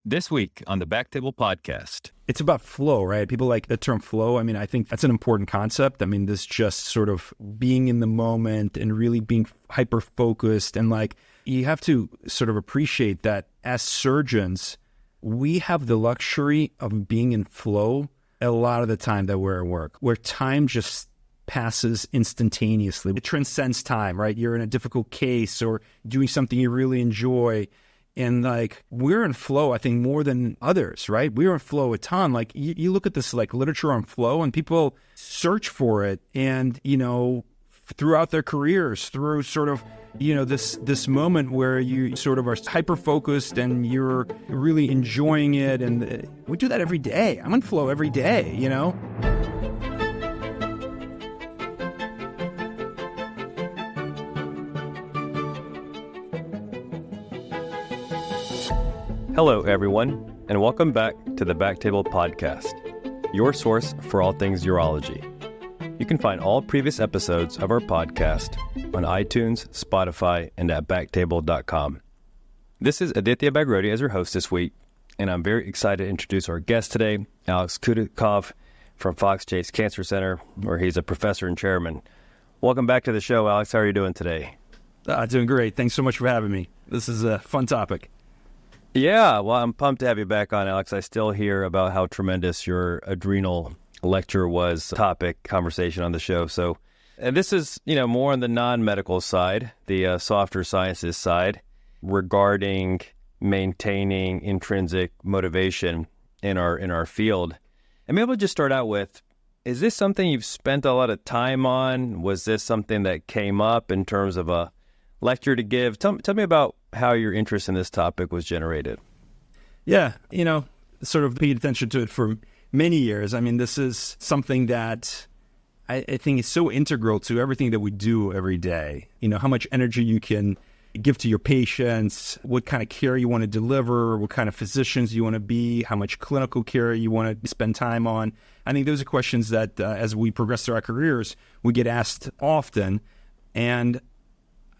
This week on the BackTable Podcast. It's about flow, right? People like the term flow. I mean, I think that's an important concept. I mean, this just sort of being in the moment and really being hyper-focused. And like, you have to sort of appreciate that as surgeons, we have the luxury of being in flow a lot of the time that we're at work, where time just passes instantaneously. It transcends time, right? You're in a difficult case or doing something you really enjoy. And like, we're in flow, I think, more than others, right? We're in flow a ton. Like, you look at this like literature on flow and people search for it. And, you know, throughout their careers, through sort of, you know, this moment where you sort of are hyper-focused and you're really enjoying it. And we do that every day. I'm in flow every day, you know? Hello, everyone, and welcome back to the BackTable Podcast, your source for all things urology. You can find all previous episodes of our podcast on iTunes, Spotify, and at backtable.com. This is Aditya Bagrodi as your host this week, and I'm very excited to introduce our guest today, Alex Kutikov from Fox Chase Cancer Center, where he's a professor and chairman. Welcome back to the show, Alex. How are you doing today? Doing great. Thanks so much for having me. This is a fun topic. Yeah, well, I'm pumped to have you back on, Alex. I still hear about how tremendous your adrenal lecture was, topic, conversation on the show. So, and this is, you know, more on the non-medical side, the softer sciences side, regarding maintaining intrinsic motivation in our field. And maybe we'll just start out with, is this something you've spent a lot of time on? Was this something that came up in terms of a lecture to give? Tell me about how your interest in this topic was generated. Yeah, you know, sort of paid attention to it for many years. I mean, this is something that I think is so integral to everything that we do every day. You know, how much energy you can give to your patients, what kind of care you want to deliver, what kind of physicians you want to be, how much clinical care you want to spend time on. I think those are questions that as we progress through our careers, we get asked often. And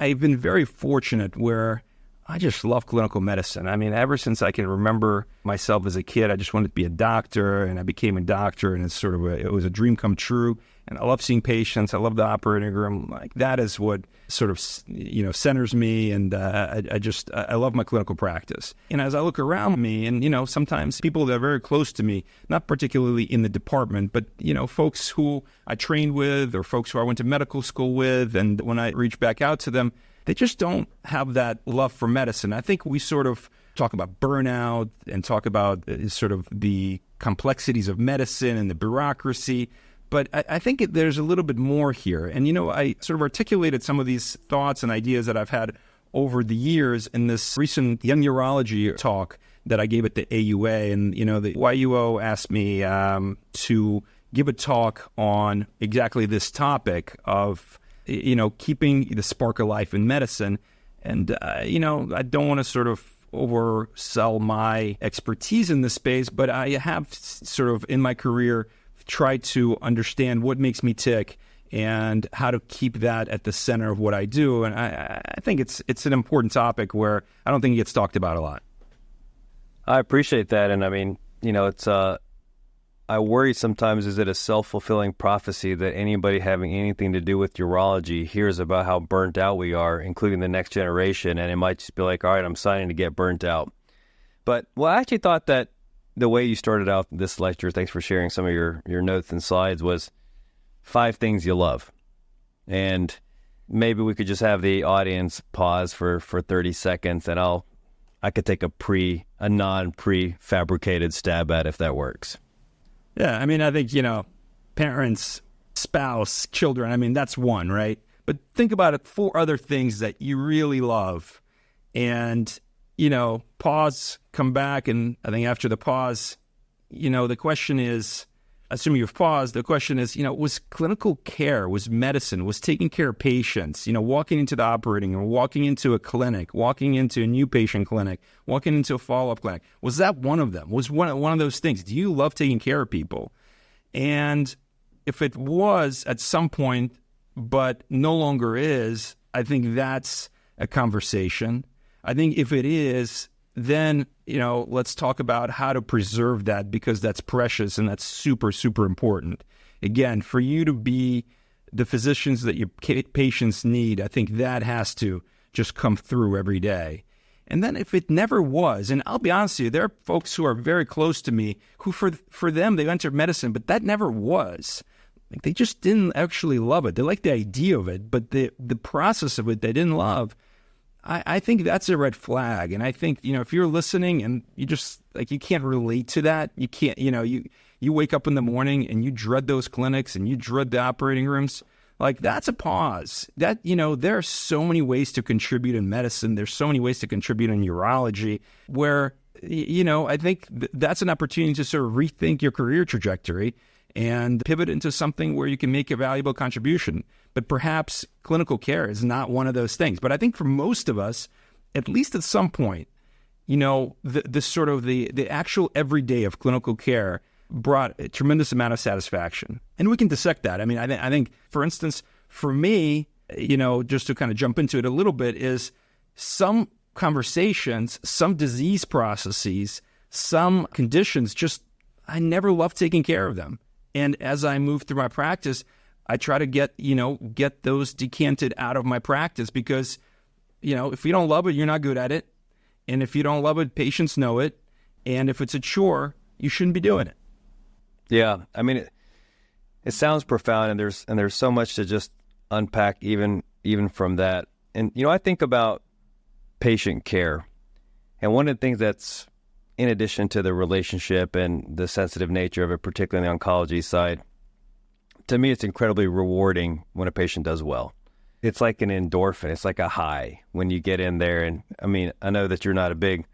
I've been very fortunate where I just love clinical medicine. I mean, ever since I can remember myself as a kid, I just wanted to be a doctor, and I became a doctor, and it's sort of it was a dream come true. And I love seeing patients. I love the operating room. Like, that is what sort of, you know, centers me. And I love my clinical practice. And as I look around me, and, you know, sometimes people that are very close to me, not particularly in the department, but, you know, folks who I trained with or folks who I went to medical school with, and when I reach back out to them, they just don't have that love for medicine. I think we sort of talk about burnout and talk about sort of the complexities of medicine and the bureaucracy. But I think there's a little bit more here. And, you know, I sort of articulated some of these thoughts and ideas that I've had over the years in this recent Young Urology talk that I gave at the AUA. And, you know, the YUO asked me to give a talk on exactly this topic of, you know, keeping the spark alive in medicine. And, you know, I don't want to sort of oversell my expertise in this space, but I have sort of in my career tried to understand what makes me tick and how to keep that at the center of what I do. And I think it's an important topic where I don't think it gets talked about a lot. I appreciate that. And I mean, you know, it's I worry sometimes, is it a self-fulfilling prophecy that anybody having anything to do with urology hears about how burnt out we are, including the next generation, and it might just be like, all right, I'm signing to get burnt out. But, well, I actually thought that the way you started out this lecture, thanks for sharing some of your notes and slides, was 5 things you love. And maybe we could just have the audience pause for 30 seconds, and I could take a non-prefabricated stab at it if that works. Yeah, I mean, I think, you know, parents, spouse, children, I mean, that's one, right? But think about it, 4 other things that you really love. And, you know, pause, come back, and I think after the pause, you know, the question is, assuming you've paused, the question is, you know, was clinical care, was medicine, was taking care of patients, you know, walking into the operating room, walking into a clinic, walking into a new patient clinic, walking into a follow-up clinic, was that one of them? Was one of those things? Do you love taking care of people? And if it was at some point, but no longer is, I think that's a conversation. I think if it is, then, let's talk about how to preserve that, because that's precious and that's super, super important. Again, for you to be the physicians that your patients need, I think that has to just come through every day. And then if it never was, and I'll be honest with you, there are folks who are very close to me who for them, they entered medicine, but that never was. Like, they just didn't actually love it. They liked the idea of it, but the process of it, they didn't love. I think that's a red flag. And I think, if you're listening and you just, you can't relate to that, you can't, you wake up in the morning and you dread those clinics and you dread the operating rooms, that's a pause. That, there are so many ways to contribute in medicine. There's so many ways to contribute in urology where, I think that's an opportunity to sort of rethink your career trajectory and pivot into something where you can make a valuable contribution. But perhaps clinical care is not one of those things. But I think for most of us, at least at some point, the actual everyday of clinical care brought a tremendous amount of satisfaction. And we can dissect that. I mean, I think, for instance, for me, just to kind of jump into it a little bit, is some conversations, some disease processes, some conditions, I never loved taking care of them. And as I move through my practice, I try to get those decanted out of my practice because, if you don't love it, you're not good at it. And if you don't love it, patients know it. And if it's a chore, you shouldn't be doing it. Yeah. I mean, it sounds profound, and there's so much to just unpack even from that. And, I think about patient care. And one of the things that's, in addition to the relationship and the sensitive nature of it, particularly on the oncology side, to me, it's incredibly rewarding when a patient does well. It's like an endorphin. It's like a high when you get in there. And I mean, I know that you're not a big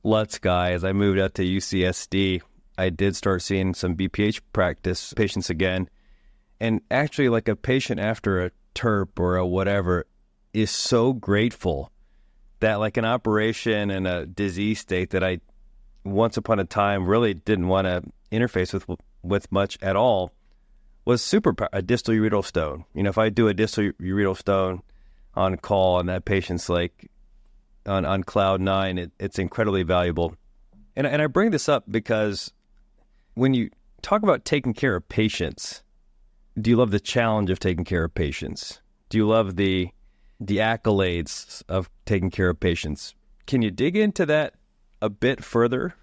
Lutz guy. As I moved out to UCSD, I did start seeing some BPH practice patients again. And actually, like, a patient after a TURP or a whatever is so grateful that, like, an operation and a disease state that I once upon a time really didn't want to interface with much at all was a distal ureteral stone. If I do a distal ureteral stone on call and that patient's like on cloud nine, it's incredibly valuable. And I bring this up because when you talk about taking care of patients, do you love the challenge of taking care of patients? Do you love the accolades of taking care of patients? Can you dig into that a bit further?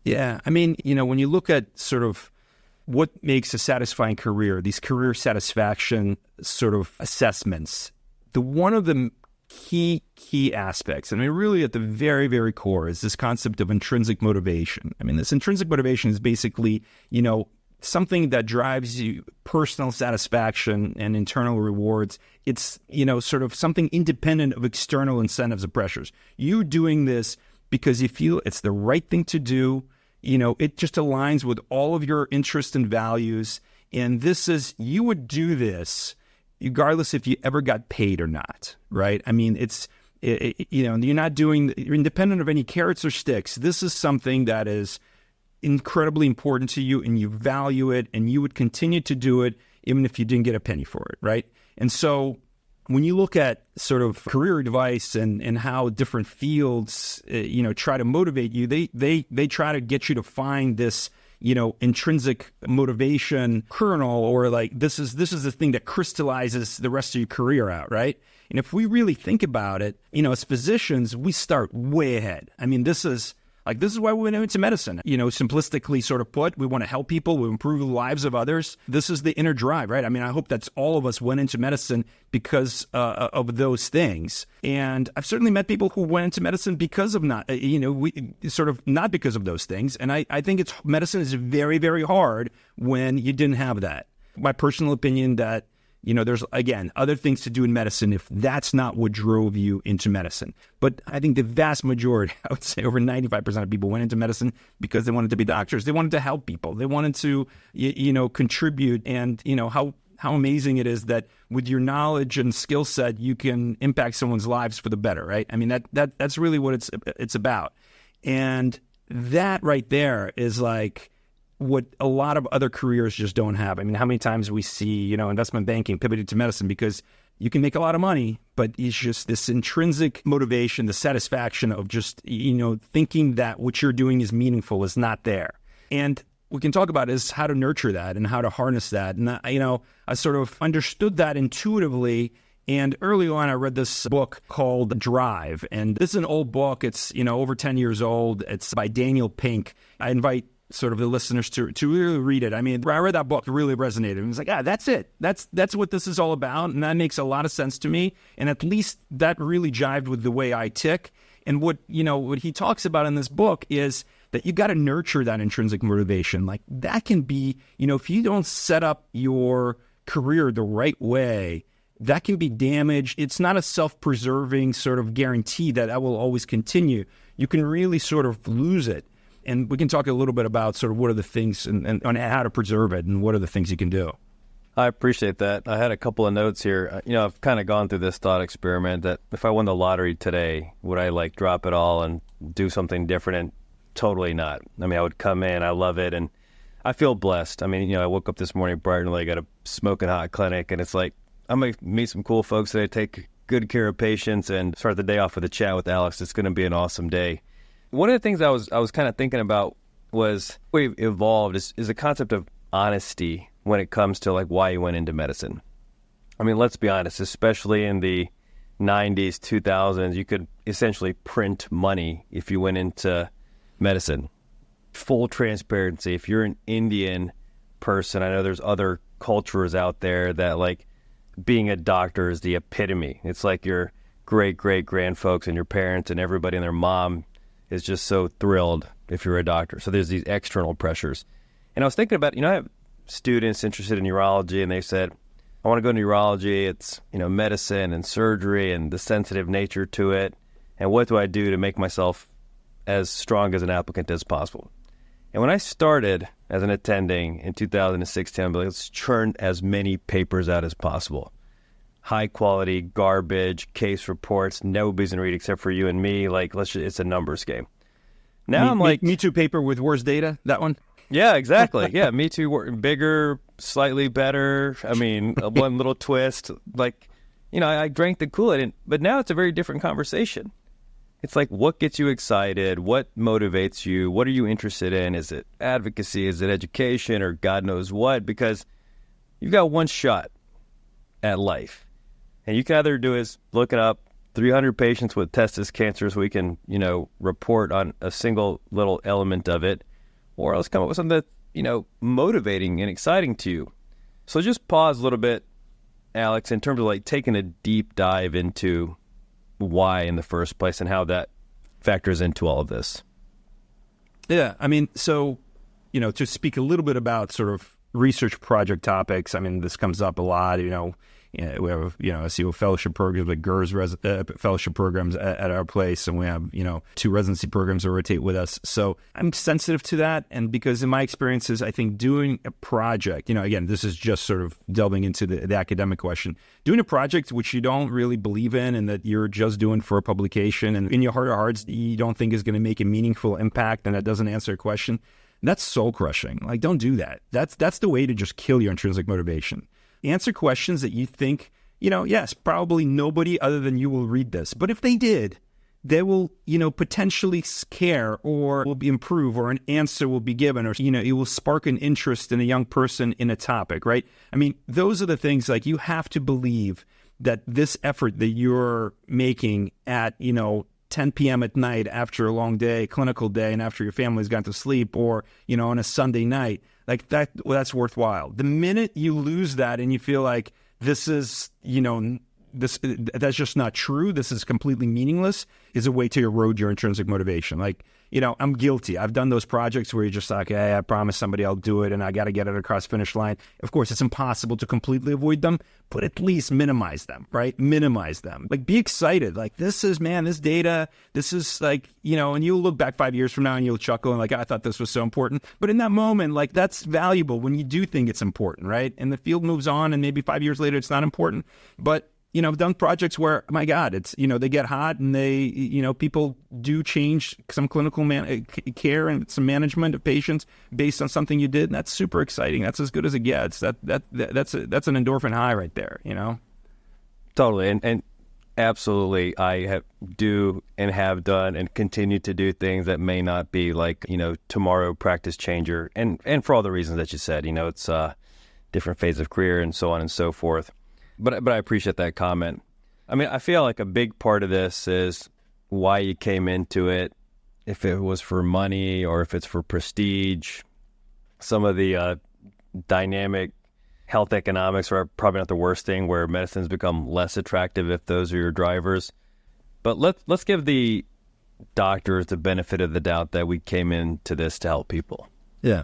Yeah. I mean, when you look at sort of what makes a satisfying career, these career satisfaction sort of assessments, one of the key aspects, I mean, really at the very, very core, is this concept of intrinsic motivation. I mean, this intrinsic motivation is basically, something that drives you personal satisfaction and internal rewards. It's, sort of something independent of external incentives or pressures. You doing this because you feel it's the right thing to do. It just aligns with all of your interests and values. And you would do this regardless if you ever got paid or not, right? I mean, you're independent of any carrots or sticks. This is something that is incredibly important to you, and you value it, and you would continue to do it even if you didn't get a penny for it, right? And so when you look at sort of career advice and how different fields, try to motivate you, they try to get you to find this, intrinsic motivation kernel, or like this is the thing that crystallizes the rest of your career out, right? And if we really think about it, as physicians, we start way ahead. I mean, this is why we went into medicine. Simplistically sort of put, we want to help people, we improve the lives of others. This is the inner drive, right? I mean, I hope that's all of us went into medicine because of those things. And I've certainly met people who went into medicine because of not because of those things. And I think medicine is very, very hard when you didn't have that. My personal opinion that, there's, again, other things to do in medicine if that's not what drove you into medicine. But I think the vast majority, I would say over 95% of people went into medicine because they wanted to be doctors. They wanted to help people. They wanted to, contribute. And, how amazing it is that with your knowledge and skill set, you can impact someone's lives for the better, right? I mean, that's really what it's about. And that right there is like what a lot of other careers just don't have. I mean, how many times we see, investment banking pivoted to medicine because You can make a lot of money, but it's just this intrinsic motivation, the satisfaction of just, thinking that what you're doing is meaningful is not there. And we can talk about is how to nurture that and how to harness that. And, I sort of understood that intuitively. And early on, I read this book called Drive. And this is an old book. It's, over 10 years old. It's by Daniel Pink. I invite sort of the listeners to really read it. I mean, I read that book, it really resonated. And it's like, that's it. That's what this is all about. And that makes a lot of sense to me. And at least that really jived with the way I tick. And what he talks about in this book is that you got to nurture that intrinsic motivation. Like that can be, if you don't set up your career the right way, that can be damaged. It's not a self-preserving sort of guarantee that will always continue. You can really sort of lose it. And we can talk a little bit about sort of what are the things and on how to preserve it and what are the things you can do. I appreciate that. I had a couple of notes here. I've kind of gone through this thought experiment that if I won the lottery today, would I drop it all and do something different? And totally not. I mean, I would come in, I love it, and I feel blessed. I mean, I woke up this morning bright and early, got a smoking hot clinic, and it's like, I'm going to meet some cool folks today, take good care of patients, and start the day off with a chat with Alex. It's going to be an awesome day. One of the things I was kind of thinking about was we've evolved is the concept of honesty when it comes to why you went into medicine. I mean, let's be honest, especially in the 90s, 2000s, you could essentially print money if you went into medicine. Full transparency. If you're an Indian person, I know there's other cultures out there that being a doctor is the epitome. It's like your great-great-grand folks and your parents and everybody and their mom is just so thrilled if you're a doctor. So there's these external pressures. And I was thinking about, I have students interested in urology, and they said, I want to go into urology. It's, medicine and surgery and the sensitive nature to it. And what do I do to make myself as strong as an applicant as possible? And when I started as an attending in 2016, I'm like, let's churn as many papers out as possible. High quality, garbage, case reports, nobody's going to read except for you and me. It's a numbers game. Now Me Too paper with worse data, that one? Yeah, exactly. Yeah, Me Too, bigger, slightly better. I mean, one little twist. I drank the Kool-Aid, but now it's a very different conversation. It's what gets you excited? What motivates you? What are you interested in? Is it advocacy? Is it education? Or God knows what? Because you've got one shot at life. And you can either do is look it up, 300 patients with testis cancer so we can, report on a single little element of it, or else come up with something that's, motivating and exciting to you. So just pause a little bit, Alex, in terms of taking a deep dive into why in the first place and how that factors into all of this. Yeah, I mean, so, to speak a little bit about sort of research project topics, I mean, this comes up a lot, we have, SEO fellowship programs, like GERS fellowship programs at our place, and we have, 2 residency programs that rotate with us. So I'm sensitive to that, and because in my experiences, I think doing a project, again, this is just sort of delving into the academic question, doing a project which you don't really believe in and that you're just doing for a publication, and in your heart of hearts, you don't think is going to make a meaningful impact, and that doesn't answer a question, that's soul crushing. Don't do that. That's the way to just kill your intrinsic motivation. Answer questions that you think, yes, probably nobody other than you will read this. But if they did, they will, potentially care or will be improve, or an answer will be given, or, it will spark an interest in a young person in a topic, right? I mean, those are the things you have to believe that this effort that you're making at, 10 p.m. at night after a long day, clinical day, and after your family's gone to sleep, or, on a Sunday night, that's worthwhile. The minute you lose that and you feel like this is, that's just not true, this is completely meaningless, is a way to erode your intrinsic motivation. I'm guilty. I've done those projects where you're just like, hey, I promise somebody I'll do it and I got to get it across the finish line. Of course, it's impossible to completely avoid them, but at least minimize them, right? Minimize them. Be excited. This is, man, this data, this is and you'll look back 5 years from now and you'll chuckle and I thought this was so important. But in that moment, that's valuable when you do think it's important, right? And the field moves on and maybe 5 years later, it's not important. But I've done projects where, my God, it's, they get hot and they, people do change some clinical care and some management of patients based on something you did. And that's super exciting. That's as good as it gets. That's an endorphin high right there, Totally. And absolutely, I do and have done and continue to do things that may not be like, tomorrow practice changer. And for all the reasons that you said, it's a different phase of career and so on and so forth. But I appreciate that comment. I mean, I feel like a big part of this is why you came into it, if it was for money or if it's for prestige. Some of the dynamic health economics are probably not the worst thing, where medicine's become less attractive if those are your drivers. But let's give the doctors the benefit of the doubt that we came into this to help people. Yeah.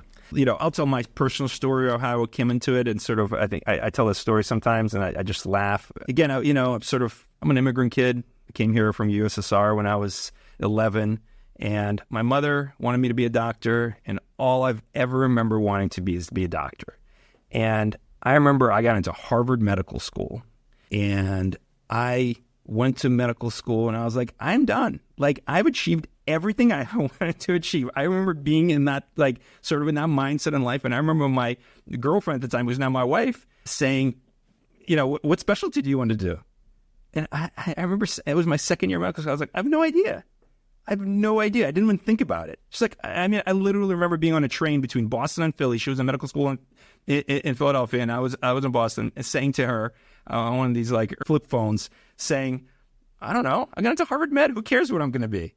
I'll tell my personal story of how I came into it, and sort of, I think I tell this story sometimes and I just laugh. Again, I'm an immigrant kid. I came here from USSR when I was 11, and my mother wanted me to be a doctor, and all I've ever remember wanting to be is to be a doctor. And I remember I got into Harvard Medical School, and I went to medical school, and I was like, I'm done. Like, I've achieved everything I wanted to achieve. I remember being in that, like, sort of in that mindset in life. And I remember my girlfriend at the time, who's now my wife, saying, what specialty do you want to do? And I remember it was my second year of medical school. I was like, I have no idea. I didn't even think about it. She's like, I literally remember being on a train between Boston and Philly. She was in medical school in Philadelphia, and I was in Boston, and saying to her on one of these like flip phones, saying, I don't know, I got into Harvard Med. Who cares what I'm going to be?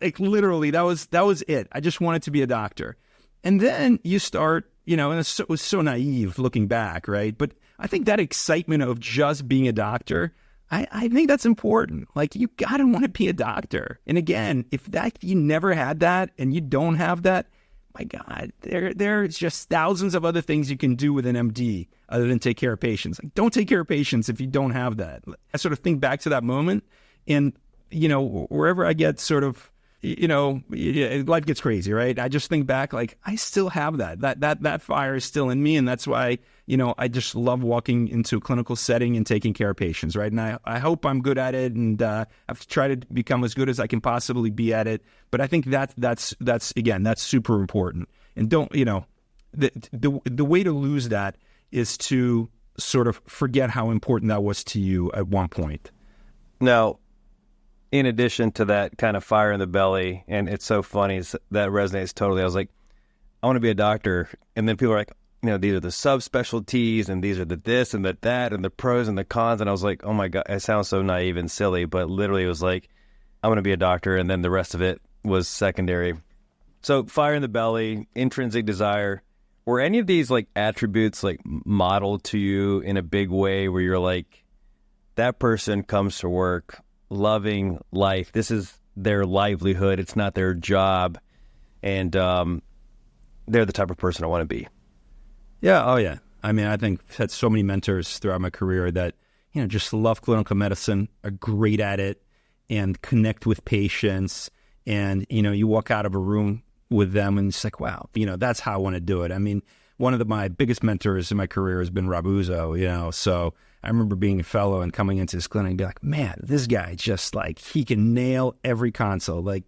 Like, literally, that was it. I just wanted to be a doctor. And then you start, and it was so naive looking back, right? But I think that excitement of just being a doctor, I think that's important. Like, you got to want to be a doctor. And again, if you never had that and you don't have that, my God, there's just thousands of other things you can do with an MD other than take care of patients. Like, don't take care of patients if you don't have that. I sort of think back to that moment, and, wherever I get sort of, life gets crazy, right? I just think back, like, I still have that fire is still in me. And that's why, I just love walking into a clinical setting and taking care of patients, right? And I hope I'm good at it, and I've tried to become as good as I can possibly be at it. But I think that's super important. And don't, the way to lose that is to sort of forget how important that was to you at one point. Now, in addition to that kind of fire in the belly, and it's so funny, that resonates totally. I was like, I want to be a doctor. And then people are like, these are the subspecialties, and these are the this and the that, and the pros and the cons. And I was like, oh my God, it sounds so naive and silly, but literally it was like, I want to be a doctor. And then the rest of it was secondary. So fire in the belly, intrinsic desire, were any of these like attributes like modeled to you in a big way where you're like, that person comes to work loving life. This is their livelihood. It's not their job. And they're the type of person I want to be. Yeah. Oh, yeah. I mean, I think I've had so many mentors throughout my career that, just love clinical medicine, are great at it, and connect with patients. And, you walk out of a room with them and it's like, wow, that's how I want to do it. I mean, one of my biggest mentors in my career has been Rob Uzzo, so I remember being a fellow and coming into his clinic and be like, man, this guy just like, he can nail every consult. Like,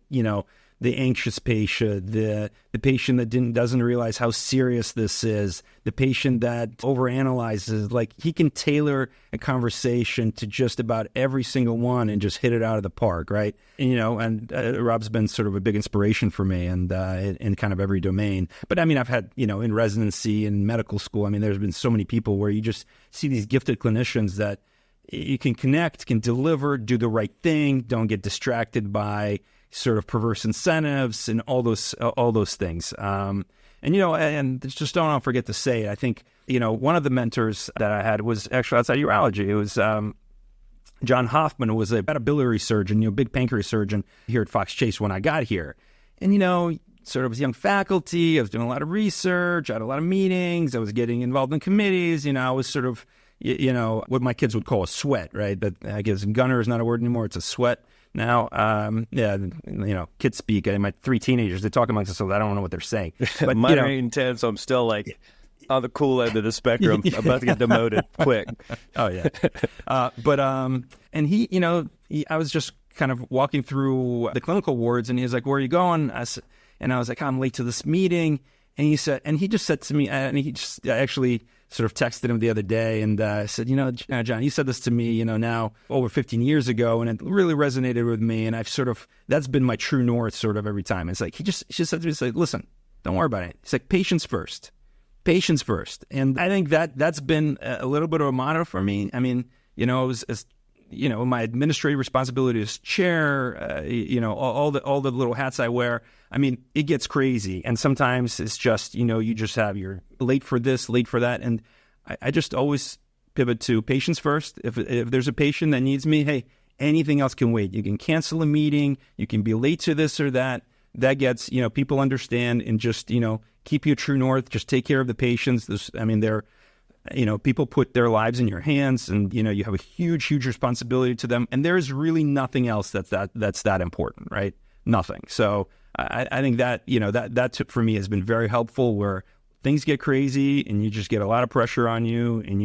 the anxious patient, the patient that doesn't realize how serious this is, the patient that overanalyzes, like, he can tailor a conversation to just about every single one and just hit it out of the park, right? And, Rob's been sort of a big inspiration for me, and in kind of every domain. But I mean, I've had, in residency and medical school, I mean, there's been so many people where you just see these gifted clinicians that you can connect, can deliver, do the right thing, don't get distracted by sort of perverse incentives and all those things. And just don't forget to say, I think, one of the mentors that I had was actually outside urology. It was John Hoffman, who was a biliary surgeon, big pancreas surgeon here at Fox Chase when I got here. And, sort of as young faculty, I was doing a lot of research, I had a lot of meetings, I was getting involved in committees, I was sort of, what my kids would call a sweat, right? But I guess gunner is not a word anymore, it's a sweat. Now, kids speak. My 3 teenagers, they talk amongst themselves. I don't know what they're saying. But mine are 8 and 10, so I'm still like on the cool end of the spectrum. I'm about to get demoted quick. Oh, yeah. And he, I was just kind of walking through the clinical wards, and he was like, where are you going? And I was like, I'm late to this meeting. And he just said to me, and he just actually sort of texted him the other day and said, John, you said this to me, now over 15 years ago, and it really resonated with me. And that's been my true north sort of every time. It's like, he just said to me, listen, don't worry about it. It's like, patience first. And I think that's been a little bit of a motto for me. I mean, my administrative responsibility as chair, all the little hats I wear. I mean, it gets crazy. And sometimes it's just, you just have you're late for this, late for that. And I just always pivot to patience first. If there's a patient that needs me, hey, anything else can wait. You can cancel a meeting. You can be late to this or that. That gets, people understand, and just, keep your true north. Just take care of the patients. People put their lives in your hands, and, you have a huge, huge responsibility to them. And there's really nothing else that's that important, right? Nothing. So I think that, that tip for me has been very helpful, where things get crazy and you just get a lot of pressure on you, and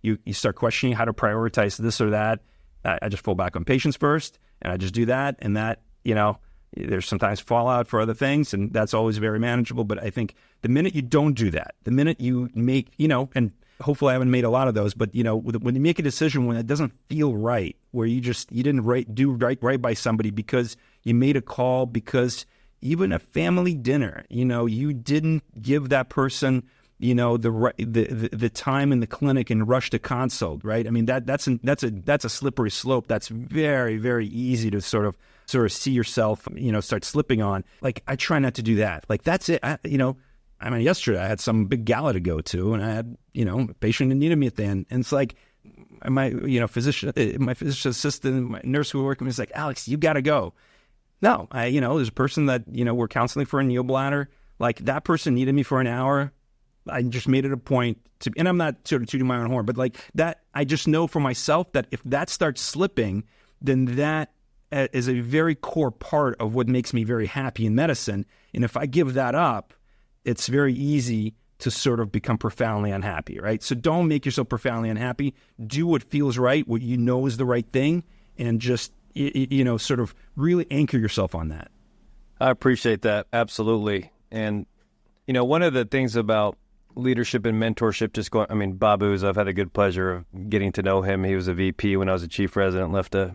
you start questioning how to prioritize this or that. I just fall back on patience first, and I just do that. And that, there's sometimes fallout for other things, and that's always very manageable. But I think the minute you don't do that, the minute you make, and hopefully I haven't made a lot of those, but, when you make a decision when it doesn't feel right, where you didn't do right by somebody because you made a call, because even a family dinner, you didn't give that person, the time in the clinic and rush to consult, right? I mean, that's a slippery slope. That's very, very easy to sort of see yourself, start slipping on. Like, I try not to do that. Like, that's it. Yesterday I had some big gala to go to, and I had, a patient that needed me at the end. And it's like, my physician assistant, my nurse who worked with me is like, Alex, you got to go. No, there's a person that, we're counseling for a neobladder. Like, that person needed me for an hour. I just made it a point to, and I'm not sort of tooting my own horn, but like that, I just know for myself that if that starts slipping, then that is a very core part of what makes me very happy in medicine. And if I give that up, it's very easy to sort of become profoundly unhappy, right? So don't make yourself profoundly unhappy. Do what feels right, what you know is the right thing, and just, sort of really anchor yourself on that. I appreciate that. Absolutely. And, one of the things about leadership and mentorship, Babu's, I've had a good pleasure of getting to know him. He was a VP when I was a chief resident, left a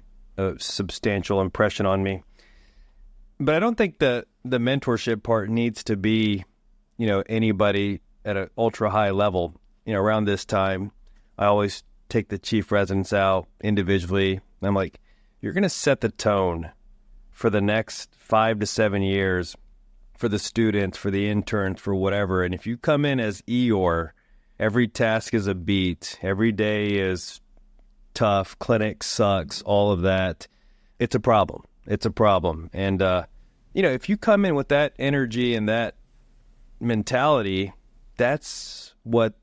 substantial impression on me. But I don't think the mentorship part needs to be, anybody at an ultra high level. Around this time, I always take the chief residents out individually. And I'm like, you're going to set the tone for the next 5 to 7 years for the students, for the interns, for whatever. And if you come in as Eeyore, every task is a beat, every day is tough, clinic sucks, all of that, it's a problem. It's a problem. And, if you come in with that energy and that mentality, that's what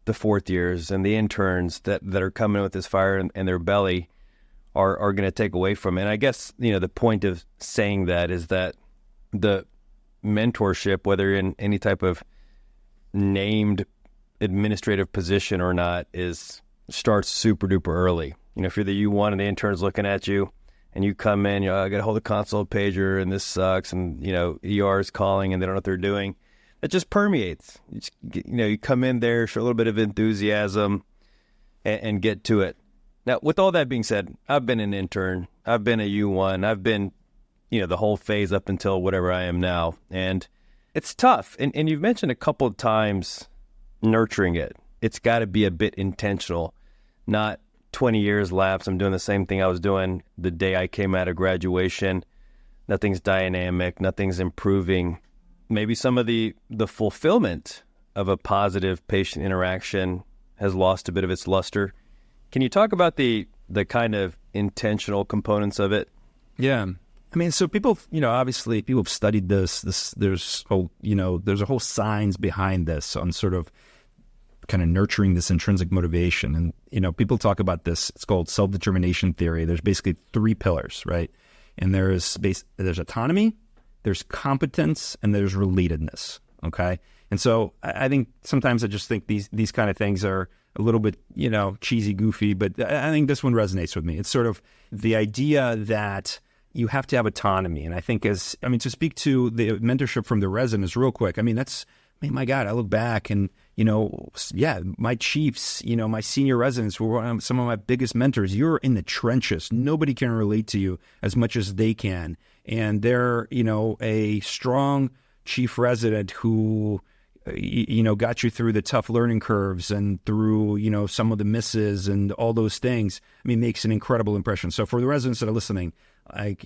the fourth years and the interns that are coming with this fire in their belly are going to take away from it. And I guess, the point of saying that is that the mentorship, whether in any type of named administrative position or not, starts super duper early. If you're the U1 and the intern's looking at you and you come in, I got to hold a consult pager and this sucks, and, ER is calling and they don't know what they're doing. It just permeates. You come in there, show a little bit of enthusiasm and get to it. Now, with all that being said, I've been an intern, I've been a U1, I've been the whole phase up until whatever I am now. And it's tough. And you've mentioned a couple of times nurturing it. It's got to be a bit intentional, not 20 years lapse. I'm doing the same thing I was doing the day I came out of graduation. Nothing's dynamic. Nothing's improving. Maybe some of the fulfillment of a positive patient interaction has lost a bit of its luster. Can you talk about the kind of intentional components of it? Yeah. So people, obviously people have studied this, there's a whole science behind this on sort of kind of nurturing this intrinsic motivation. And, people talk about this, it's called self-determination theory. There's basically 3 pillars, right? And there's autonomy, there's competence, and there's relatedness. Okay. And so I think sometimes I just think these kind of things are a little bit, cheesy, goofy, but I think this one resonates with me. It's sort of the idea that you have to have autonomy. And I think to speak to the mentorship from the residents real quick, that's I mean, my God, I look back and, my chiefs, my senior residents were some of my biggest mentors. You're in the trenches. Nobody can relate to you as much as they can. And they're, a strong chief resident who, got you through the tough learning curves and through, some of the misses and all those things. I mean, makes an incredible impression. So for the residents that are listening,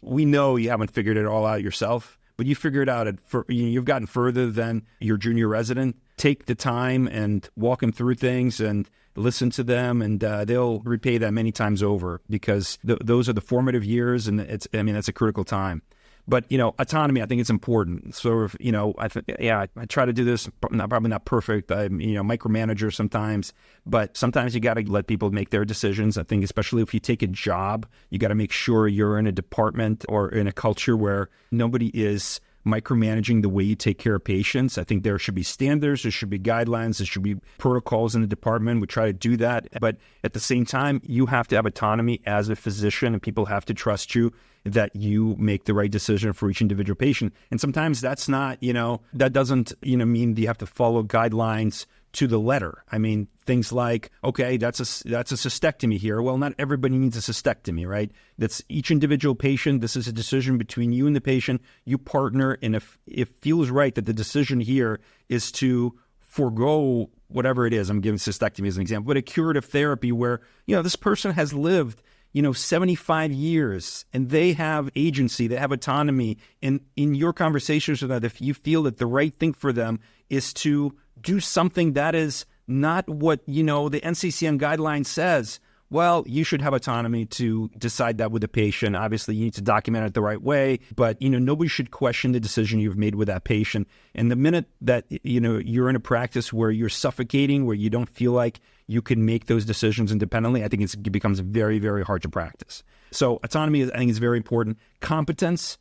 we know you haven't figured it all out yourself, but you figured it out. You've gotten further than your junior resident. Take the time and walk them through things and listen to them, and they'll repay that many times over, because those are the formative years, and that's a critical time. But, autonomy, I think it's important. Sort of, I try to do this, probably not perfect. I'm, micromanager sometimes, but sometimes you got to let people make their decisions. I think especially if you take a job, you got to make sure you're in a department or in a culture where nobody is micromanaging the way you take care of patients. I think there should be standards, there should be guidelines, there should be protocols in the department. We try to do that. But at the same time, you have to have autonomy as a physician, and people have to trust you that you make the right decision for each individual patient. And sometimes that's not, that doesn't, mean that you have to follow guidelines to the letter. I mean, things like, okay, that's a cystectomy here. Well, not everybody needs a cystectomy, right? That's each individual patient. This is a decision between you and the patient. You partner, and if it feels right that the decision here is to forego whatever it is, I'm giving cystectomy as an example, but a curative therapy where, this person has lived 75 years, and they have agency, they have autonomy. And in your conversations with that, if you feel that the right thing for them is to do something that is not what, the NCCN guideline says, well, you should have autonomy to decide that with the patient. Obviously, you need to document it the right way, but, nobody should question the decision you've made with that patient. And the minute that, you're in a practice where you're suffocating, where you don't feel like you can make those decisions independently, I think it becomes very, very hard to practice. So autonomy, I think, is very important. Competence,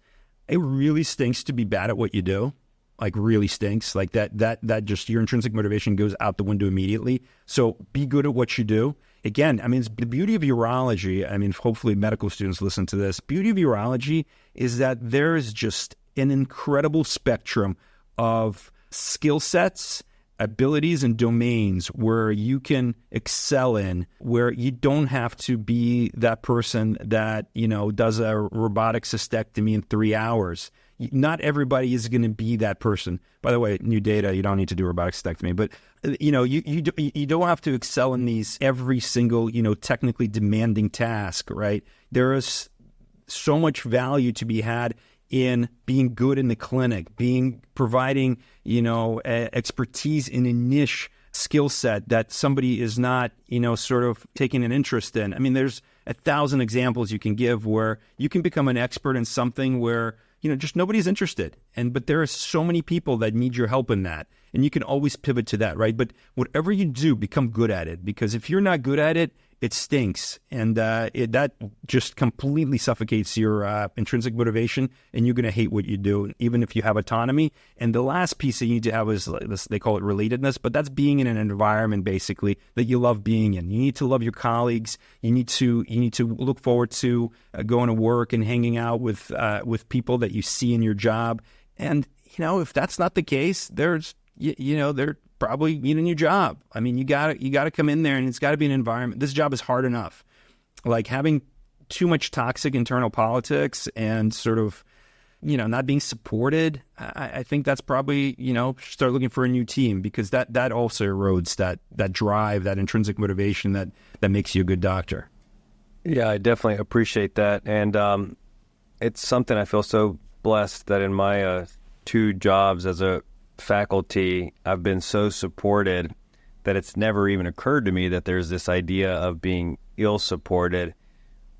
it really stinks to be bad at what you do. Like, really stinks. Like that just, your intrinsic motivation goes out the window immediately. So be good at what you do. Again, it's the beauty of urology. Hopefully medical students listen to this. Beauty of urology is that there is just an incredible spectrum of skill sets, abilities, and domains where you can excel in, where you don't have to be that person that, does a robotic cystectomy in 3 hours. Not everybody is going to be that person. By the way, new data, you don't need to do robotic cystectomy, but you don't have to excel in these every single, technically demanding task, right? There is so much value to be had in being good in the clinic, providing, expertise in a niche skill set that somebody is not, sort of taking an interest in. There's 1,000 examples you can give where you can become an expert in something where, just nobody's interested. But there are so many people that need your help in that. And you can always pivot to that, right? But whatever you do, become good at it. Because if you're not good at it, it stinks. And that just completely suffocates your intrinsic motivation. And you're going to hate what you do, even if you have autonomy. And the last piece that you need to have is this, they call it relatedness. But that's being in an environment, basically, that you love being in. You need to love your colleagues. You need to look forward to going to work and hanging out with people that you see in your job. And, if that's not the case, they're probably in your job. You gotta come in there, and it's got to be an environment. This job is hard enough. Like, having too much toxic internal politics and sort of, not being supported. I think that's probably, start looking for a new team, because that also erodes that drive, that intrinsic motivation that makes you a good doctor. Yeah, I definitely appreciate that. And it's something I feel so blessed that in my 2 jobs as a faculty, I've been so supported that it's never even occurred to me that there's this idea of being ill-supported.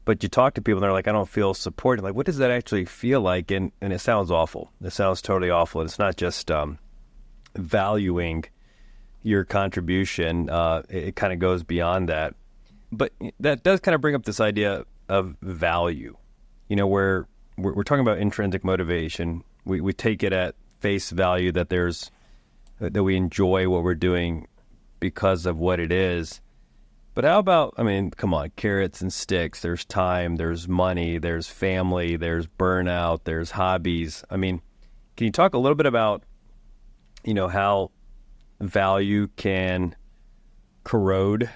But you talk to people and they're like, I don't feel supported. Like, what does that actually feel like? And it sounds awful. It sounds totally awful. It's not just valuing your contribution. It kind of goes beyond that. But that does kind of bring up this idea of value, where we're talking about intrinsic motivation. We take it at face value that we enjoy what we're doing because of what it is. But how about, come on, carrots and sticks. There's time, there's money, there's family, there's burnout, there's hobbies. Can you talk a little bit about, how value can corrode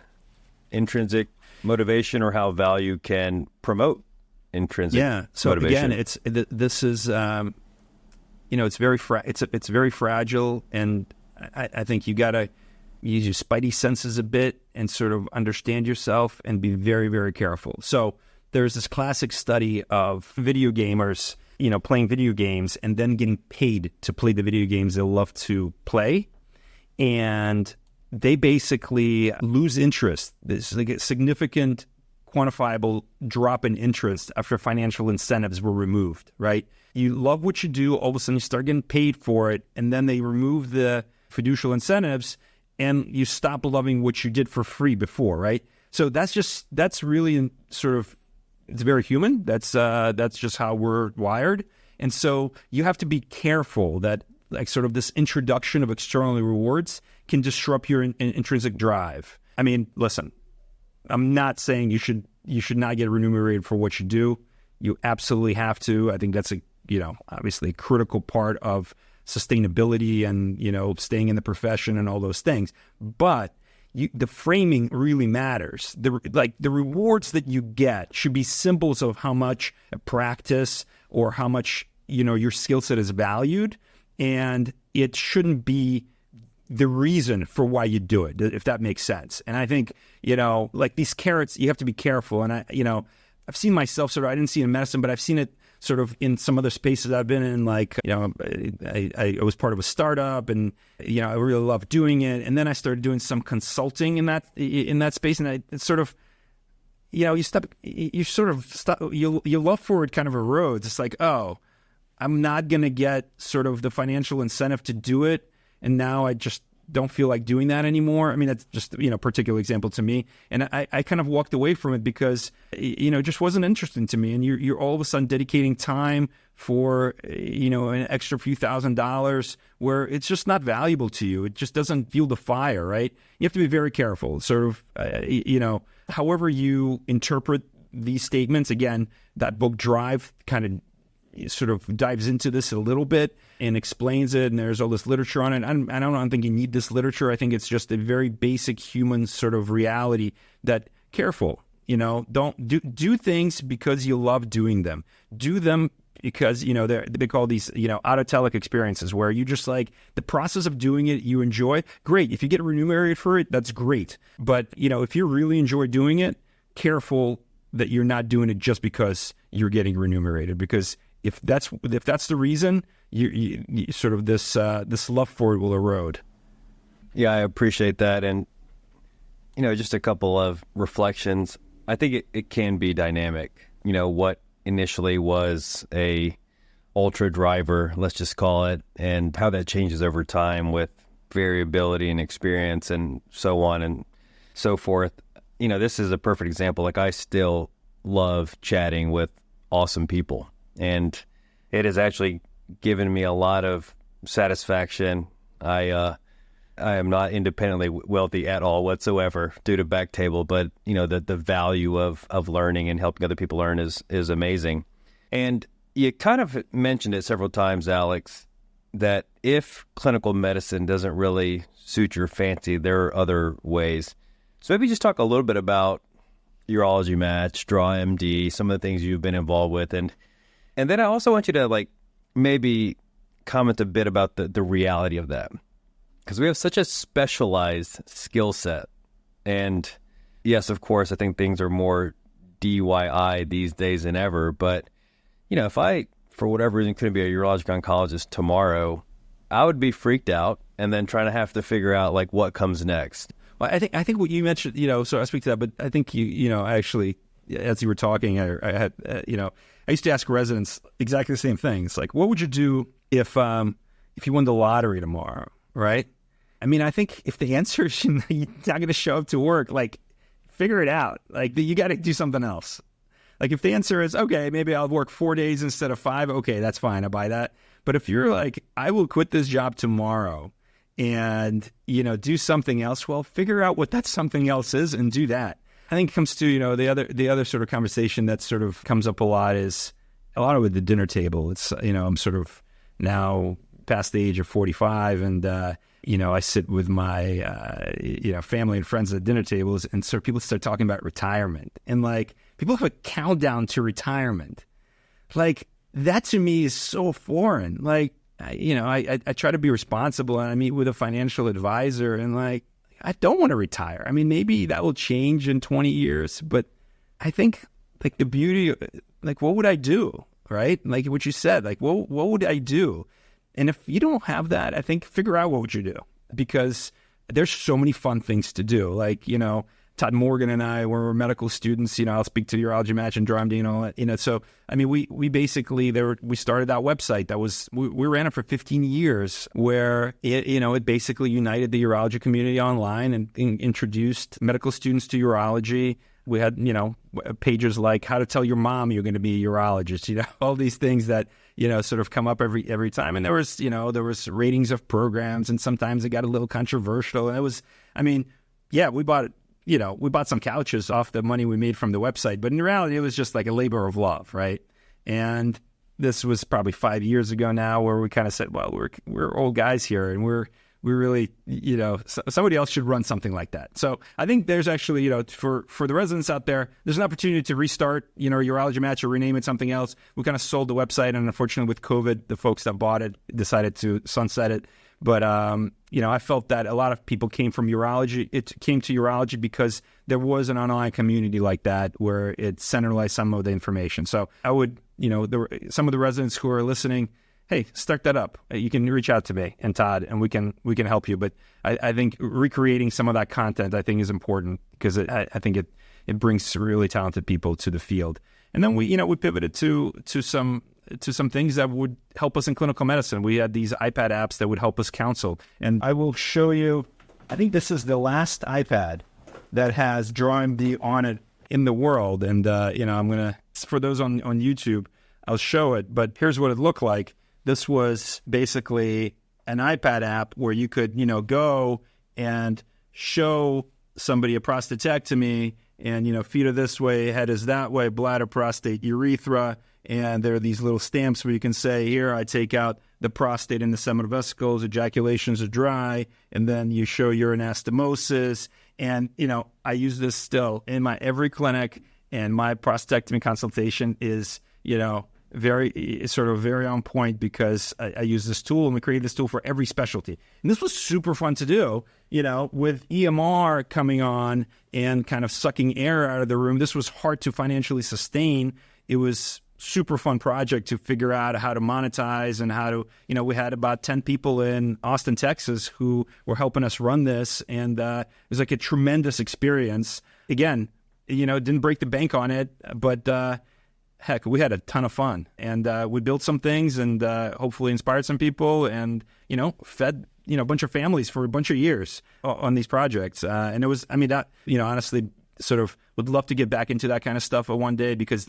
intrinsic motivation, or how value can promote intrinsic motivation? Again, this is it's very fragile, and I think you got to use your spidey senses a bit and sort of understand yourself and be very, very careful. So there's this classic study of video gamers, playing video games and then getting paid to play the video games they love to play. And they basically lose interest. There's like a significant quantifiable drop in interest after financial incentives were removed, right? You love what you do, all of a sudden you start getting paid for it, and then they remove the fiducial incentives and you stop loving what you did for free before, right? So that's really sort of, it's very human. That's just how we're wired. And so you have to be careful that like sort of this introduction of external rewards can disrupt your intrinsic drive. I mean, listen, I'm not saying you should not get remunerated for what you do. You absolutely have to. I think that's obviously a critical part of sustainability and, staying in the profession and all those things. But the framing really matters. The rewards that you get should be symbols of how much a practice or how much, your skill set is valued. And it shouldn't be the reason for why you do it, if that makes sense. And I think, like these carrots, you have to be careful. And I've seen myself sort of, I didn't see it in medicine, but I've seen it sort of in some other spaces I've been in, like, I was part of a startup and, I really loved doing it. And then I started doing some consulting in that space. And it's sort of, you love for it kind of erodes. It's like, oh, I'm not going to get sort of the financial incentive to do it. And now I just don't feel like doing that anymore. I mean, that's just, a particular example to me. And I kind of walked away from it because, it just wasn't interesting to me. And you're all of a sudden dedicating time for, an extra few $1,000s where it's just not valuable to you. It just doesn't fuel the fire, right? You have to be very careful. Sort of, however you interpret these statements, again, that book Drive kind of sort of dives into this a little bit and explains it, and there's all this literature on it. I don't think you need this literature. I think it's just a very basic human sort of reality that careful, don't do things because you love doing them. Do them because, they call these, autotelic experiences where you just like the process of doing it, you enjoy. Great. If you get remunerated for it, that's great. But, if you really enjoy doing it, careful that you're not doing it just because you're getting remunerated, because if that's the reason, you sort of this love for it will erode. Yeah, I appreciate that, and just a couple of reflections. I think it can be dynamic. What initially was a ultra driver, let's just call it, and how that changes over time with variability and experience and so on and so forth. This is a perfect example. Like, I still love chatting with awesome people. And it has actually given me a lot of satisfaction. I am not independently wealthy at all whatsoever due to BackTable, but the value of learning and helping other people learn is amazing. And you kind of mentioned it several times, Alex, that if clinical medicine doesn't really suit your fancy, there are other ways. So maybe just talk a little bit about Urology Match, DrawMD, some of the things you've been involved with, and then I also want you to maybe comment a bit about the reality of that, because we have such a specialized skill set. And yes, of course, I think things are more DIY these days than ever. But if I, for whatever reason, couldn't be a urologic oncologist tomorrow, I would be freaked out and then trying to have to figure out what comes next. Well, I think what you mentioned, so I speak to that, but I think I actually, as you were talking, I had, I used to ask residents exactly the same thing. It's like, what would you do if you won the lottery tomorrow, right? I mean, I think if the answer is you're not going to show up to work, figure it out. You got to do something else. If the answer is, okay, maybe I'll work 4 days instead of 5, okay, that's fine. I buy that. But if you're like, I will quit this job tomorrow and, do something else, well, figure out what that something else is and do that. I think it comes to, the other sort of conversation that sort of comes up a lot is a lot of at the dinner table. It's, I'm sort of now past the age of 45 and I sit with my, family and friends at dinner tables, and so people start talking about retirement, and like people have a countdown to retirement. Like that to me is so foreign. Like, I try to be responsible, and I meet with a financial advisor, and like, I don't want to retire. I mean, maybe that will change in 20 years, but I think like the beauty, like what would I do? Right? Like what you said, like what would I do? And if you don't have that, I think figure out what would you do, because there's so many fun things to do. Like, Todd Morgan and I, when we were medical students, I'll speak to the Urology Match and DRMD and all that, so, I mean, we basically, we started that website that was, we ran it for 15 years where it basically united the urology community online and introduced medical students to urology. We had, pages like how to tell your mom you're going to be a urologist, all these things that, sort of come up every time. And there was ratings of programs, and sometimes it got a little controversial. And it was, we bought some couches off the money we made from the website, but in reality, it was just like a labor of love, right? And this was probably 5 years ago now, where we kind of said, well, we're old guys here, and we really, somebody else should run something like that. So I think there's actually, for the residents out there, there's an opportunity to restart, Urology Match, or rename it something else. We kind of sold the website, and unfortunately with COVID, the folks that bought it decided to sunset it. But, I felt that a lot of people came from urology. It came to urology because there was an online community like that where it centralized some of the information. So I would, some of the residents who are listening, hey, start that up. You can reach out to me and Todd, and we can help you. But I think recreating some of that content, I think, is important, because I think it brings really talented people to the field. And then we pivoted to some things that would help us in clinical medicine. We had these iPad apps that would help us counsel. And I will show you, I think this is the last iPad that has DrawMD on it in the world. And, I'm going to, for those on YouTube, I'll show it. But here's what it looked like. This was basically an iPad app where you could, go and show somebody a prostatectomy, and, feet are this way, head is that way, bladder, prostate, urethra. And there are these little stamps where you can say, here, I take out the prostate and the seminal vesicles, ejaculations are dry, and then you show your anastomosis. And, I use this still in my every clinic, and my prostatectomy consultation is, very on point, because I use this tool, and we created this tool for every specialty. And this was super fun to do, with EMR coming on and kind of sucking air out of the room. This was hard to financially sustain. It was super fun project to figure out how to monetize and how to, we had about 10 people in Austin, Texas, who were helping us run this. And it was like a tremendous experience. Again, didn't break the bank on it, but heck, we had a ton of fun. And we built some things, and hopefully inspired some people, and, fed, a bunch of families for a bunch of years on these projects. And it was, that, honestly, sort of would love to get back into that kind of stuff one day, because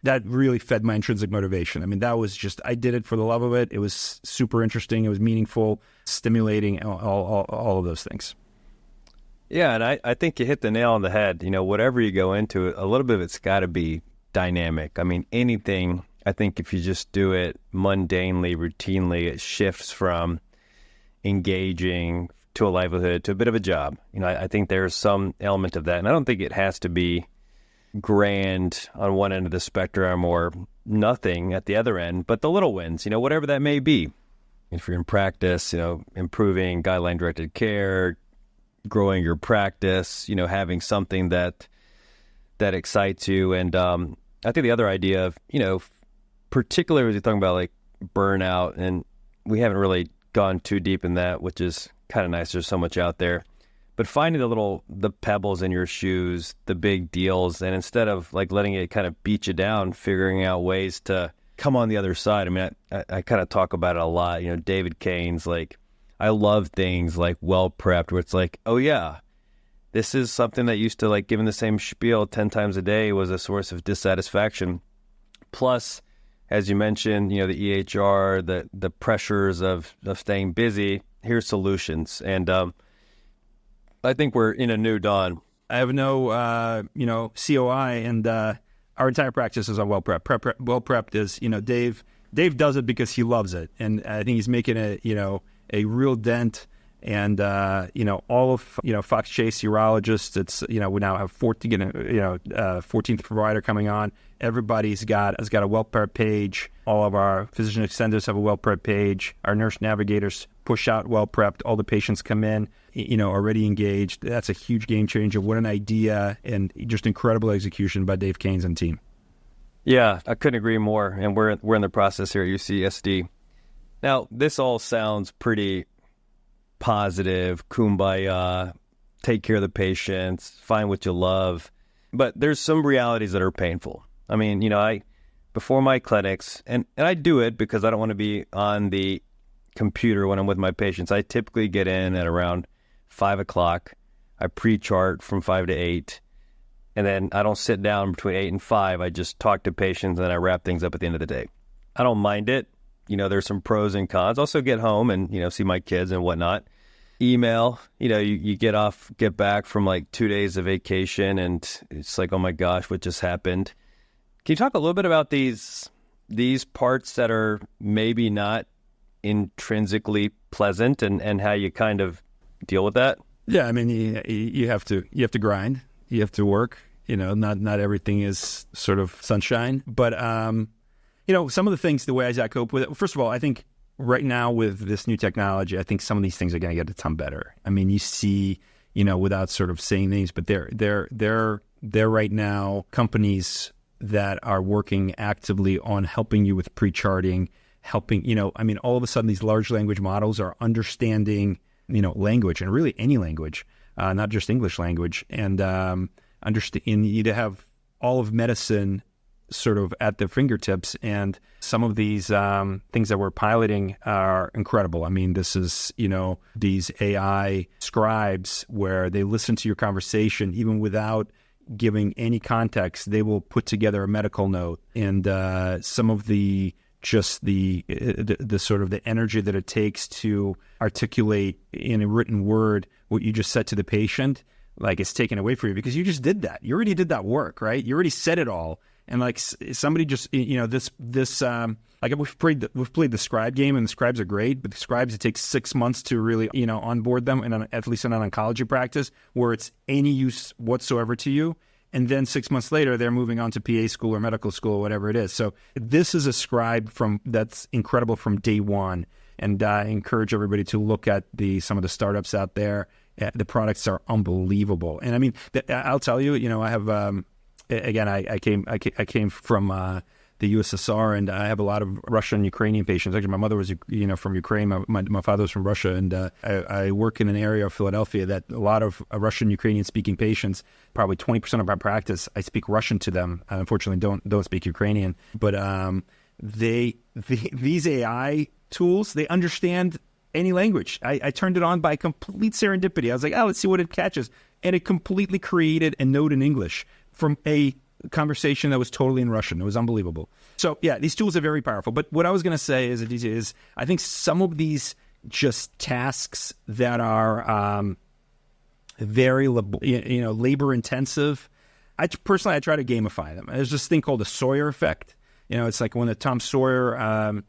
that really fed my intrinsic motivation. That was just, I did it for the love of it. It was super interesting. It was meaningful, stimulating, all of those things. Yeah, and I think you hit the nail on the head. Whatever you go into, a little bit of it's got to be dynamic. Anything, I think if you just do it mundanely, routinely, it shifts from engaging to a livelihood to a bit of a job. I think there's some element of that. And I don't think it has to be grand on one end of the spectrum or nothing at the other end, but the little wins, whatever that may be. If you're in practice, improving guideline-directed care, growing your practice, having something that excites you. And I think the other idea of, particularly as you're talking about like burnout, and we haven't really gone too deep in that, which is kind of nice. There's so much out there. But finding the pebbles in your shoes, the big deals, and instead of like letting it kind of beat you down, figuring out ways to come on the other side. I kind of talk about it a lot. David Kane's like, I love things like Well Prepped, where it's like, oh yeah, this is something that used to like giving the same spiel 10 times a day was a source of dissatisfaction. Plus, as you mentioned, the EHR, the pressures of staying busy. Here's solutions, and I think we're in a new dawn. I have no, COI, and our entire practice is on Well Prepped. Well Prepped is, Dave does it because he loves it, and I think he's making a real dent And, all of, Fox Chase urologists, it's, we now have 14th provider coming on. Everybody's has got a well-prepped page. All of our physician extenders have a well-prepped page. Our nurse navigators push out well-prepped. All the patients come in, already engaged. That's a huge game changer. What an idea, and just incredible execution by Dave Keynes and team. Yeah, I couldn't agree more. And we're in the process here at UCSD. Now, this all sounds pretty positive, kumbaya, take care of the patients, find what you love. But there's some realities that are painful. I mean, before my clinics, and I do it because I don't want to be on the computer when I'm with my patients. I typically get in at around 5 o'clock. I pre-chart from 5 to 8. And then I don't sit down between 8 and 5. I just talk to patients and then I wrap things up at the end of the day. I don't mind it. There's some pros and cons. Also get home and, see my kids and whatnot. Email, you get back from like 2 days of vacation and it's like, oh my gosh, what just happened? Can you talk a little bit about these parts that are maybe not intrinsically pleasant and how you kind of deal with that? Yeah, I mean, you have to grind, you have to work. Not everything is sort of sunshine, but some of the things, the way I cope with it. First of all, I think right now with this new technology, I think some of these things are going to get a ton better. I mean, you see, without sort of saying names, but they're right now companies that are working actively on helping you with pre-charting, all of a sudden these large language models are understanding, language, and really any language, not just English language, and understand you to have all of medicine sort of at their fingertips. And some of these things that we're piloting are incredible. I mean, this is, these AI scribes where they listen to your conversation even without giving any context. They will put together a medical note, and some of the sort of the energy that it takes to articulate in a written word what you just said to the patient, like, it's taken away from you because you just did that. You already did that work, right? You already said it all. And like somebody just, like we've played the scribe game, and the scribes are great, but the scribes, it takes 6 months to really, onboard them, at least in an oncology practice where it's any use whatsoever to you. And then 6 months later, they're moving on to PA school or medical school or whatever it is. So this is a scribe that's incredible from day one. And I encourage everybody to look at some of the startups out there. The products are unbelievable. And I mean, I'll tell you, I have... Again, I came from the USSR, and I have a lot of Russian and Ukrainian patients. Actually, my mother was from Ukraine. My father was from Russia, and I work in an area of Philadelphia that a lot of Russian Ukrainian speaking patients. Probably 20% of my practice, I speak Russian to them. I unfortunately, don't speak Ukrainian, but these AI tools, they understand any language. I turned it on by complete serendipity. I was like, let's see what it catches, and it completely created a note in English from a conversation that was totally in Russian. It was unbelievable. So yeah, these tools are very powerful. But what I was going to say is I think some of these just tasks that are very labor intensive, I try to gamify them. There's this thing called the Sawyer effect. It's like when the Tom Sawyer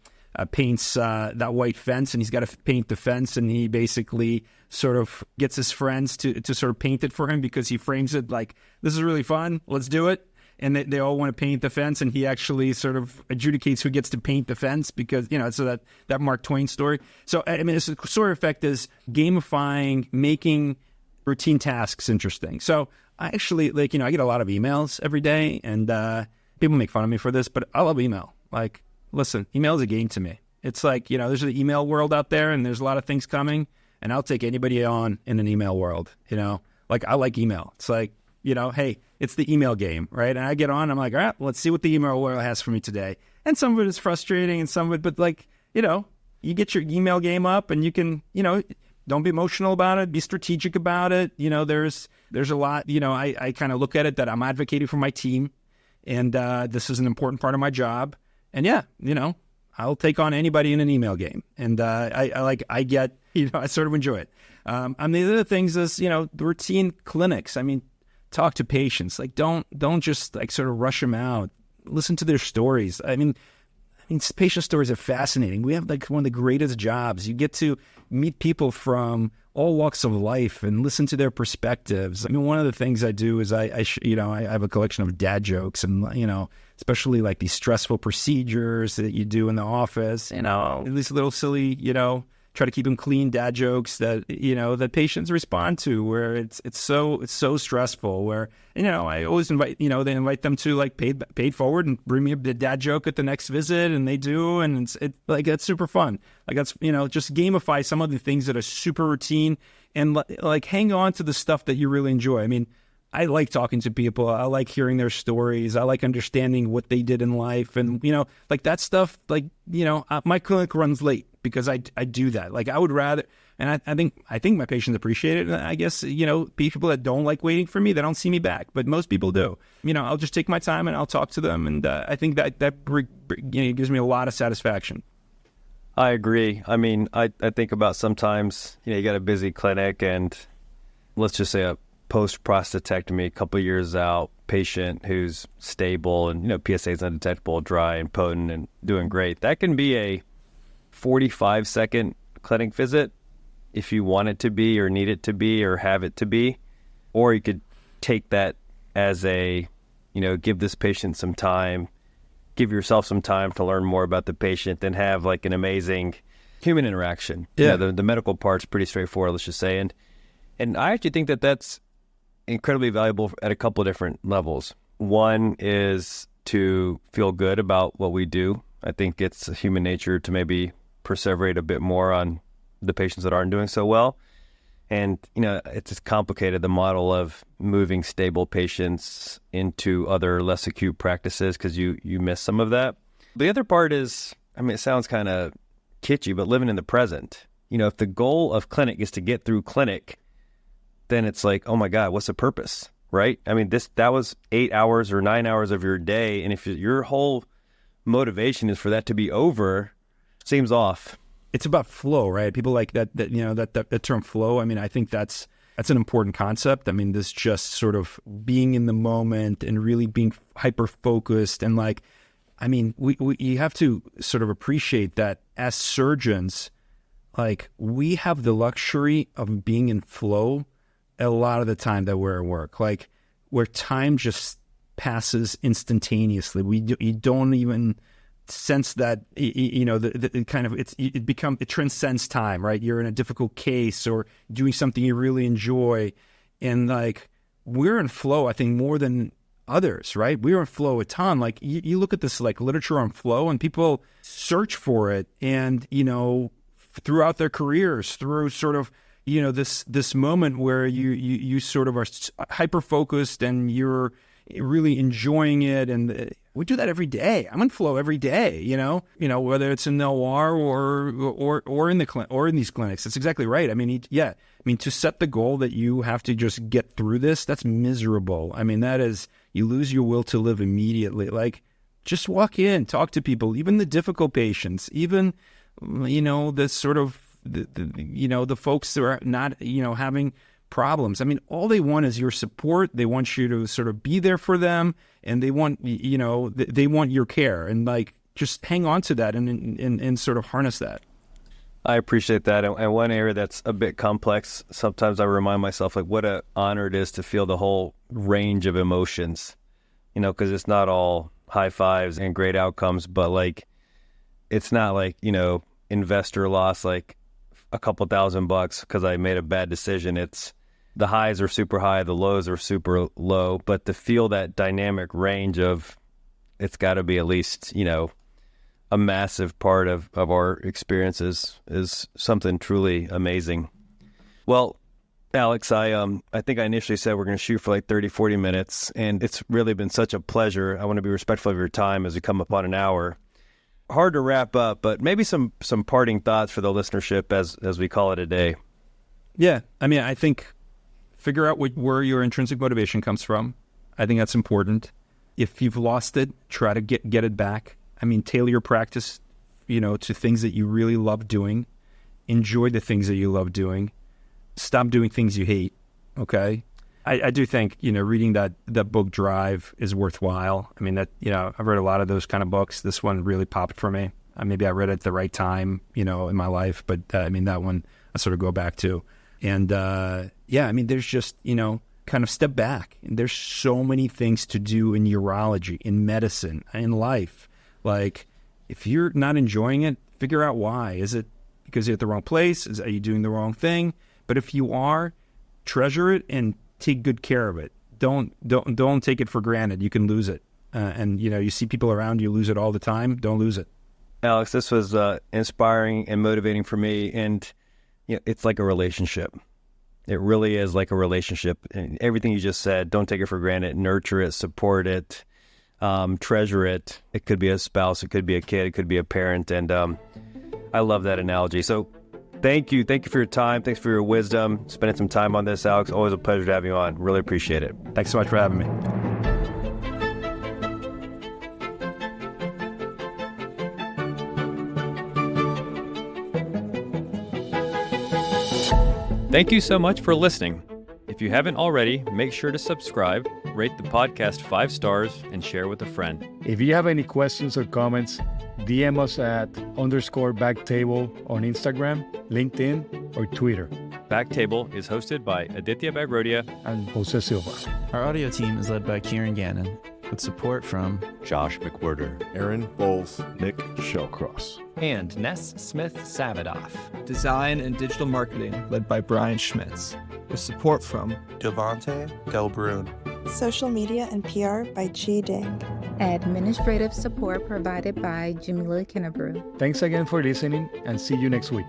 paints that white fence, and he's got to paint the fence, and he basically sort of gets his friends to sort of paint it for him because he frames it like, this is really fun, let's do it. And they all want to paint the fence, and he actually sort of adjudicates who gets to paint the fence because, so that Mark Twain story. So, I mean, this Sawyer effect is gamifying, making routine tasks interesting. So I actually, I get a lot of emails every day, and people make fun of me for this, but I love email. Like, listen, email is a game to me. It's like, there's the email world out there, and there's a lot of things coming, and I'll take anybody on in an email world, Like, I like email. It's like, hey, it's the email game, right? And I get on, I'm like, all right, let's see what the email world has for me today. And some of it is frustrating, and some of it, but you get your email game up, and you can, don't be emotional about it, be strategic about it. There's a lot, I kind of look at it that I'm advocating for my team, and this is an important part of my job. And yeah, I'll take on anybody in an email game. And I get, I sort of enjoy it. And the other things is, the routine clinics. I mean, talk to patients. Like, don't just sort of rush them out. Listen to their stories. I mean, patient stories are fascinating. We have like one of the greatest jobs. You get to meet people from all walks of life and listen to their perspectives. I mean, one of the things I do is I have a collection of dad jokes, and especially like these stressful procedures that you do in the office. These little silly, try to keep them clean dad jokes that that patients respond to, where it's so stressful. Where I always invite they invite them to like paid forward and bring me a dad joke at the next visit, and they do, and it's like that's super fun. Like that's just gamify some of the things that are super routine, and like hang on to the stuff that you really enjoy. I mean, I like talking to people. I like hearing their stories. I like understanding what they did in life, and like that stuff. Like my clinic runs late because I do that. Like I would rather, and I think my patients appreciate it. And I guess people that don't like waiting for me, they don't see me back, but most people do. I'll just take my time and I'll talk to them, and I think that gives me a lot of satisfaction. I agree. I mean, I think about sometimes you got a busy clinic, and let's just say a post-prostatectomy, a couple of years out, patient who's stable and, PSA is undetectable, dry and potent and doing great. That can be a 45-second clinic visit if you want it to be or need it to be or have it to be. Or you could take that as a, give this patient some time, give yourself some time to learn more about the patient, and have like an amazing human interaction. Yeah. The medical part's pretty straightforward, let's just say. And I actually think that that's incredibly valuable at a couple of different levels. One is to feel good about what we do. I think it's human nature to maybe perseverate a bit more on the patients that aren't doing so well. And, it's just complicated, the model of moving stable patients into other less acute practices, because you miss some of that. The other part is, it sounds kind of kitschy, but living in the present. If the goal of clinic is to get through clinic, then it's like, oh my God, what's the purpose, right? That was 8 hours or 9 hours of your day. And if your whole motivation is for that to be over, seems off. It's about flow, right? People like that term flow. I think that's an important concept. This just sort of being in the moment and really being hyper focused. And you have to sort of appreciate that as surgeons, like we have the luxury of being in flow a lot of the time that we're at work, like where time just passes instantaneously. You don't even sense that, it transcends time, right? You're in a difficult case or doing something you really enjoy. And like, we're in flow, I think, more than others, right? We're in flow a ton. Like you look at this like literature on flow, and people search for it, and, throughout their careers, through sort of, this moment where you sort of are hyper focused and you're really enjoying it, and we do that every day. I'm in flow every day, whether it's in the OR or in the or in these clinics. That's exactly right. To set the goal that you have to just get through this, that's miserable. That is, you lose your will to live immediately. Like, just walk in, talk to people, even the difficult patients, even the sort of the folks that are not, having problems. All they want is your support. They want you to sort of be there for them, and they want, they want your care, and like, just hang on to that and sort of harness that. I appreciate that. And one area that's a bit complex, sometimes I remind myself, like, what an honor it is to feel the whole range of emotions, because it's not all high fives and great outcomes, but like, it's not like, investor loss, like a couple $1,000 because I made a bad decision. It's the highs are super high, the lows are super low, but to feel that dynamic range of, it's got to be at least, a massive part of our experiences is something truly amazing. Well, Alex, I think I initially said we're going to shoot for like 30, 40 minutes, and it's really been such a pleasure. I want to be respectful of your time as we come upon an hour. Hard to wrap up, but maybe some parting thoughts for the listenership as we call it a day. Yeah. I think figure out where your intrinsic motivation comes from. I think that's important. If you've lost it, try to get it back. Tailor your practice, to things that you really love doing. Enjoy the things that you love doing. Stop doing things you hate. Okay. I do think, reading that book Drive is worthwhile. I mean, I've read a lot of those kind of books. This one really popped for me. Maybe I read it at the right time, in my life, but that one I sort of go back to. And there's just, kind of step back. And there's so many things to do in urology, in medicine, in life. Like, if you're not enjoying it, figure out why. Is it because you're at the wrong place? Are you doing the wrong thing? But if you are, treasure it and take good care of it. Don't take it for granted. You can lose it. And you see people around you lose it all the time. Don't lose it. Alex, this was inspiring and motivating for me. And it's like a relationship. It really is like a relationship. And everything you just said, don't take it for granted. Nurture it, support it, treasure it. It could be a spouse, it could be a kid, it could be a parent. And I love that analogy. So thank you. Thank you for your time. Thanks for your wisdom. Spending some time on this, Alex. Always a pleasure to have you on. Really appreciate it. Thanks so much for having me. Thank you so much for listening. If you haven't already, make sure to subscribe, rate the podcast 5 stars, and share with a friend. If you have any questions or comments, DM us at _BackTable on Instagram, LinkedIn, or Twitter. BackTable is hosted by Aditya Bagrodia and Jose Silva. Our audio team is led by Kieran Gannon, with support from Josh McWhirter, Aaron Bowles, Nick Shellcross, and Ness Smith-Savadoff. Design and digital marketing led by Brian Schmitz, with support from Devontae Delbrun. Social media and PR by G. Ding. Administrative support provided by Jamila Kennebrew. Thanks again for listening, and see you next week.